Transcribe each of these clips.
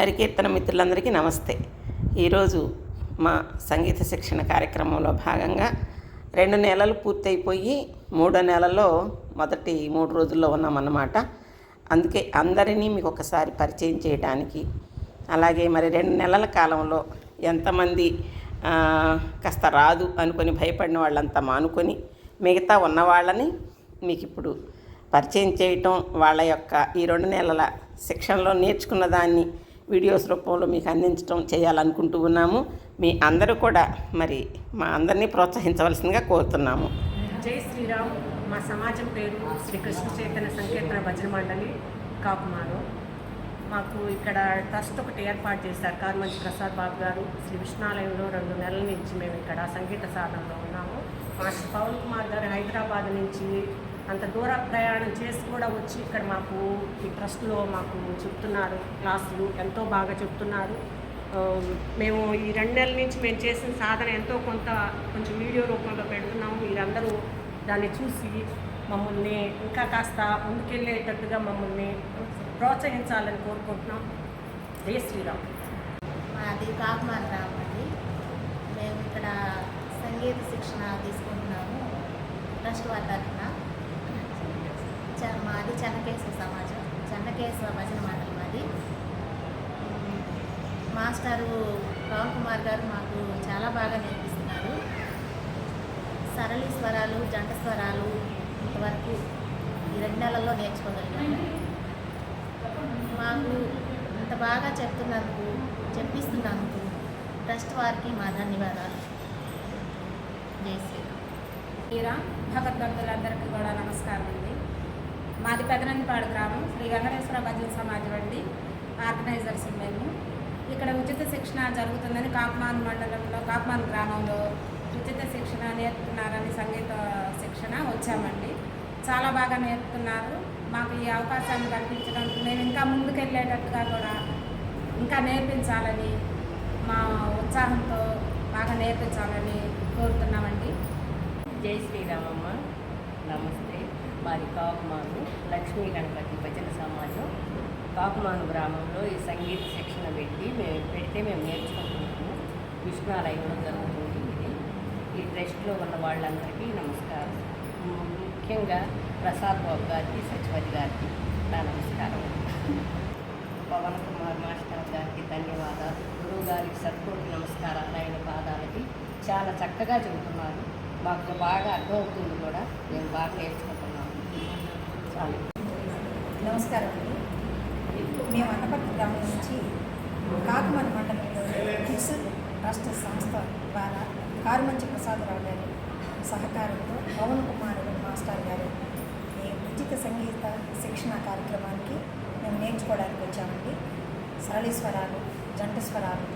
హరికీర్తన మిత్రులందరికీ నమస్తే. ఈరోజు మా సంగీత శిక్షణ కార్యక్రమంలో భాగంగా 2 నెలలు పూర్తయిపోయి 3వ నెలలో మొదటి 3 రోజుల్లో ఉన్నామన్నమాట. అందుకే అందరినీ మీకు ఒకసారి పరిచయం చేయడానికి, అలాగే మరి 2 నెలల కాలంలో ఎంతమంది కాస్త రాదు అనుకొని భయపడిన వాళ్ళంతా మానుకొని మిగతా ఉన్నవాళ్ళని మీకు ఇప్పుడు పరిచయం చేయటం, వాళ్ళ యొక్క ఈ 2 నెలల శిక్షణలో నేర్చుకున్న దాన్ని వీడియోస్ రూపంలో మీకు అందించడం చేయాలనుకుంటూ ఉన్నాము. మీ అందరూ కూడా మరి మా అందరినీ ప్రోత్సహించవలసిందిగా కోరుతున్నాము. జై శ్రీరామ్. మా సమాజం పేరు శ్రీ కృష్ణ చైతన్య సంకీర్తన భజన మండలి కాకుమాను. మాకు ఇక్కడ ట్రస్ట్ ఒకటి ఏర్పాటు చేశారు కార్మంచి ప్రసాద్ బాబు గారు. శ్రీ విష్ణాలయంలో 2 నెలల నుంచి మేము ఇక్కడ సంగీత సాధనలో ఉన్నాము. మాస్టర్ పవన్ కుమార్ గారు హైదరాబాద్ నుంచి అంత దూర ప్రయాణం చేసి కూడా వచ్చి ఇక్కడ మాకు ఈ ట్రస్ట్లో మాకు చెప్తున్నారు. క్లాసులు ఎంతో బాగా చెప్తున్నారు. మేము ఈ 2 నెలల నుంచి మేము చేసిన సాధన ఎంతో కొంచెం వీడియో రూపంలో పెడుతున్నాము. మీరందరూ దాన్ని చూసి మమ్మల్ని ఇంకా కాస్త ముందుకెళ్ళేటట్టుగా మమ్మల్ని ప్రోత్సహించాలని కోరుకుంటున్నాం. జై శ్రీరామ్. మాది కాకుమాన్ గ్రామం అండి. మేము ఇక్కడ సంగీత శిక్షణ తీసుకుంటున్నాము ట్రస్ట్ వారి తరఫున. మాది చెన్నకేశ్వర సమాజం, చెన్నకేశ్వర భజన మండలి మాది. మాస్టారు పవన్ కుమార్ గారు మాకు చాలా బాగా నేర్పిస్తున్నారు. సరళి స్వరాలు, జంట స్వరాలు ఇంతవరకు ఈ 2 నెలల్లో నేర్చుకోగలిగాము. మాకు ఇంత బాగా చెప్పిస్తున్నందుకు ట్రస్ట్ వారికి మా ధన్యవాదాలు. జై శ్రీరామ్. భగవద్భక్తులందరికీ కూడా నమస్కారం అండి. మాది పెదనందిపాడు గ్రామం, శ్రీ వెంకటేశ్వర భజన సమాజం అండి. ఆర్గనైజర్స్ మేము ఇక్కడ ఉచిత శిక్షణ జరుగుతుందని కాకుమాన్ మండలంలో, కాకుమాన్ గ్రామంలో ఉచిత శిక్షణ నేర్పుతున్నారని సంగీత శిక్షణ వచ్చామండి. చాలా బాగా నేర్పుతున్నారు. మాకు ఈ అవకాశాన్ని కల్పించడం, మేము ఇంకా ముందుకెళ్ళేటట్టుగా కూడా ఇంకా నేర్పించాలని, మా ఉత్సాహంతో బాగా నేర్పించాలని కోరుతున్నామండి. జై శ్రీరామమ్మ. నమస్తే. మాది కాకుమాను లక్ష్మీ గణపతి భజన సమాజం. కాకుమాను గ్రామంలో ఈ సంగీత శిక్షణ మేము నేర్చుకుంటున్నాము. విష్ణాలయంలో జరుగుతుంది ఇది. ఈ ట్రస్ట్లో ఉన్న వాళ్ళందరికీ నమస్కారం. ముఖ్యంగా ప్రసాద్ బాబు గారికి, సచివతి గారికి నా నమస్కారం. పవన్ కుమార్ మాస్టర్ గారికి ధన్యవాదాలు. గురువు గారికి సత్కోటి నమస్కారాలు. ఆయన పాదాలకి చాలా చక్కగా చెబుతున్నారు. మాకు బాగా అర్థమవుతుంది కూడా. మేము బాగా నేర్చుకుంటున్నాము. చాలు. నమస్కారం అండి. మేము అన్నపట్టు గ్రామం నుంచి కాకుమాన మండలంలో కిడ్స్ ట్రస్ట్ సంస్థ ద్వారా కార్మంచి ప్రసాదరావు గారి సహకారంతో పవన్ కుమార్ మాస్టర్ గారు ఈ ఉచిత సంగీత శిక్షణ కార్యక్రమానికి మేము నేర్చుకోవడానికి వచ్చామండి. సరళి స్వరాలు, జంట స్వరాలు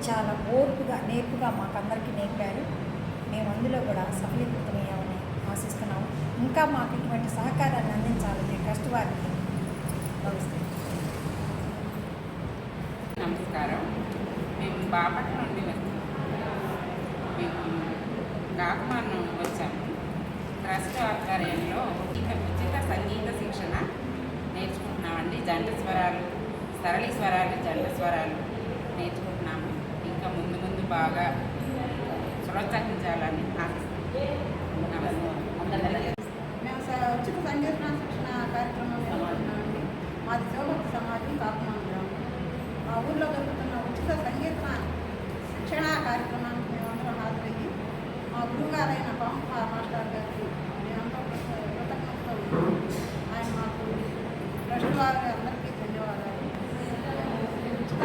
చాలా నేర్పుగా మాకందరికీ నేర్పారు. మేము అందులో కూడా సఫలీకృతమయ్యామని ఆశిస్తున్నాము. ఇంకా మాకు ఇటువంటి సహకారాన్ని అందించాలని ట్రస్ట్ వారికి నమస్కారం. మేము బాపట్ల నుండి మేము కాకుమాను వచ్చాము. ట్రస్ట్ ఆధ్వర్యంలో ఉచిత సంగీత శిక్షణ నేర్చుకుంటున్నామండి. జంట స్వరాలు, సరళి స్వరాలు, జంట స్వరాలు నేర్చుకుంటున్నాము. ఇంకా ముందు బాగా ప్రోత్సహించాలని ఆశిస్తున్నాము. మేము ఉచిత సంగీత శిక్షణ కార్యక్రమం నేర్చుకుంటున్నామండి. మాది శివభక్తి సమాజం, కాకుమాన గ్రామం. మా ఊళ్ళో జరుగుతున్న ఉచిత సంగీత శిక్షణ కార్యక్రమానికి మేమందరం హాజరయ్యి మా గురువుగారైన పవన్ కుమార్ మాస్టర్ గారికి మేమంతా కృతజ్ఞతతో ఉన్నాము. ఆయన మాకు ట్రస్ట్ వారి అందరికీ ధన్యవాదాలు. ఉచిత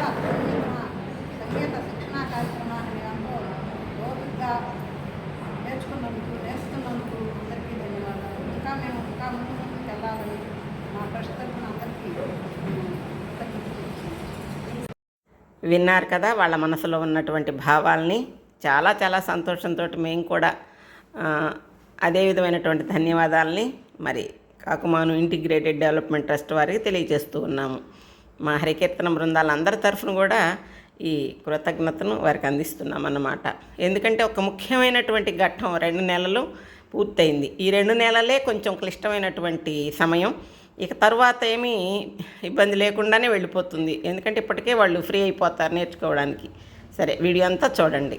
సంగీత శిక్షణ కార్యక్రమాన్ని మేమంతా ఓపికగా నేర్చుతున్నందుకు అందరికీ ధన్యవాదాలు. ఇంకా ముందుకు వెళ్ళాలని మా ట్రస్ట్ తరఫున అందరికీ విన్నారు కదా వాళ్ళ మనసులో ఉన్నటువంటి భావాల్ని. చాలా సంతోషంతో మేము కూడా అదే విధమైనటువంటి ధన్యవాదాలని మరి కాకుమాను ఇంటిగ్రేటెడ్ డెవలప్మెంట్ ట్రస్ట్ వారికి తెలియజేస్తూ ఉన్నాము. మా హరికీర్తన బృందాలందరి తరఫున కూడా ఈ కృతజ్ఞతను వారికి అందిస్తున్నాం అన్నమాట. ఎందుకంటే ఒక ముఖ్యమైనటువంటి ఘట్టం 2 నెలలు పూర్తయింది. ఈ 2 నెలలే కొంచెం క్లిష్టమైనటువంటి సమయం. ఇక తర్వాత ఏమీ ఇబ్బంది లేకుండానే వెళ్ళిపోతుంది. ఎందుకంటే ఇప్పటికే వాళ్ళు ఫ్రీ అయిపోతారు నేర్చుకోవడానికి. సరే, వీడియో అంతా చూడండి.